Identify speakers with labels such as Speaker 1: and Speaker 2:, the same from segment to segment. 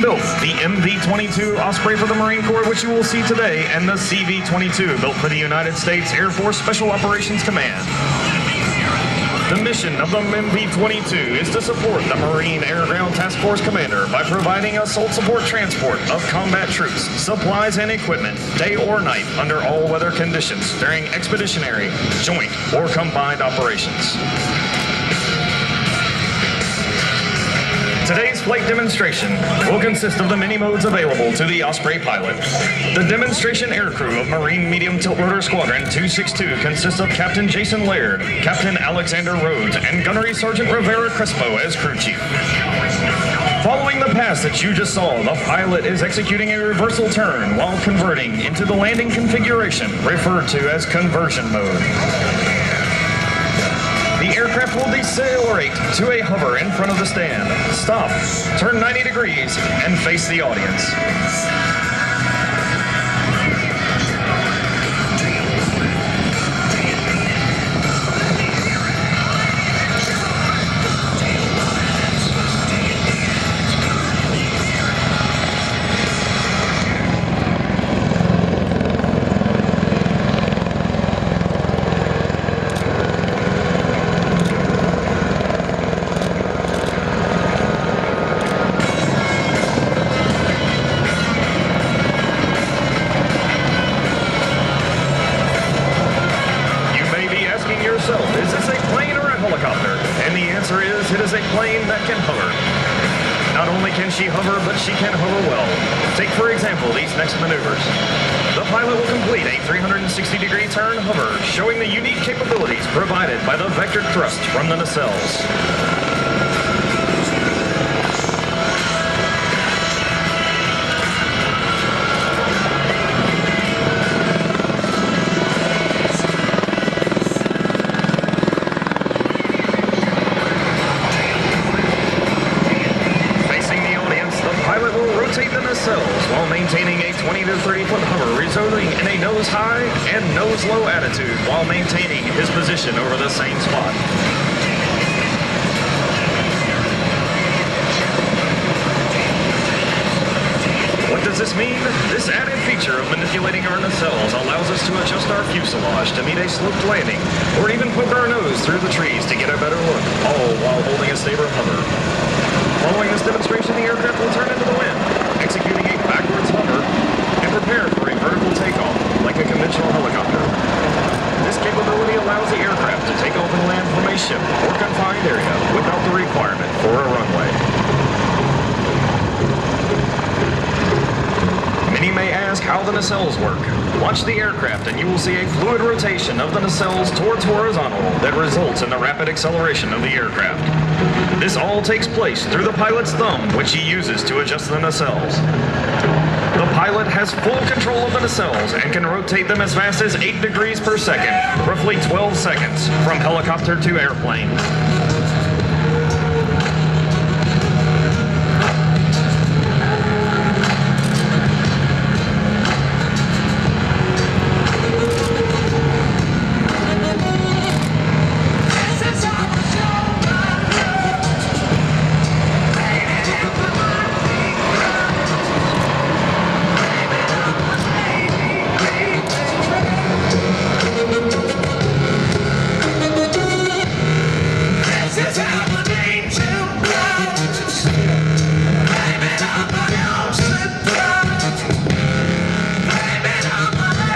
Speaker 1: built the MV-22 Osprey for the Marine Corps, which you will see today, and the CV-22, built for the United States Air Force Special Operations Command. The mission of the MV-22 is to support the Marine Air Ground Task Force Commander by providing assault support transport of combat troops, supplies, and equipment, day or night, under all weather conditions, during expeditionary, joint, or combined operations. Today's flight demonstration will consist of the many modes available to the Osprey pilot. The demonstration aircrew of Marine Medium Tilt Rotor Squadron 262 consists of Captain Jason Laird, Captain Alexander Rhodes, and Gunnery Sergeant Rivera Crespo as crew chief. Following the pass that you just saw, the pilot is executing a reversal turn while converting into the landing configuration, referred to as conversion mode. The aircraft will decelerate to a hover in front of the stand, stop, turn 90 degrees, and face the audience. Is this a plane or a helicopter? And the answer is, it is a plane that can hover. Not only can she hover, but she can hover well. Take, for example, these next maneuvers. The pilot will complete a 360-degree turn hover, showing the unique capabilities provided by the vectored thrust from the nacelles. Rotate the nacelles while maintaining a 20 to 30 foot hover, resulting in a nose high and nose low attitude while maintaining his position over the same spot. What does this mean? This added feature of manipulating our nacelles allows us to adjust our fuselage to meet a sloped landing, or even poke our nose through the trees to get a better look, all while holding a stable hover. Following this demonstration, the aircraft will turn into the wind, executing a backwards hover, and prepare for a vertical takeoff, like a conventional helicopter. This capability allows the aircraft to take off and land from a ship or confined area without the requirement for a runway. Many may ask how the nacelles work. Watch the aircraft and you will see a fluid rotation of the nacelles towards horizontal that results in the rapid acceleration of the aircraft. This all takes place through the pilot's thumb, which he uses to adjust the nacelles. The pilot has full control of the nacelles and can rotate them as fast as 8 degrees per second, roughly 12 seconds, from helicopter to airplane.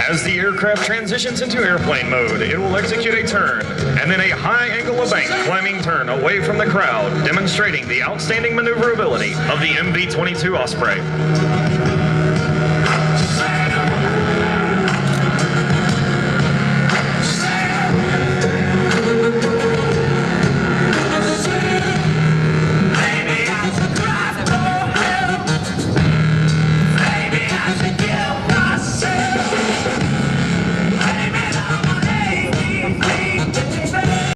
Speaker 1: As the aircraft transitions into airplane mode, it will execute a turn, and then a high angle of bank climbing turn away from the crowd, demonstrating the outstanding maneuverability of the MV-22 Osprey.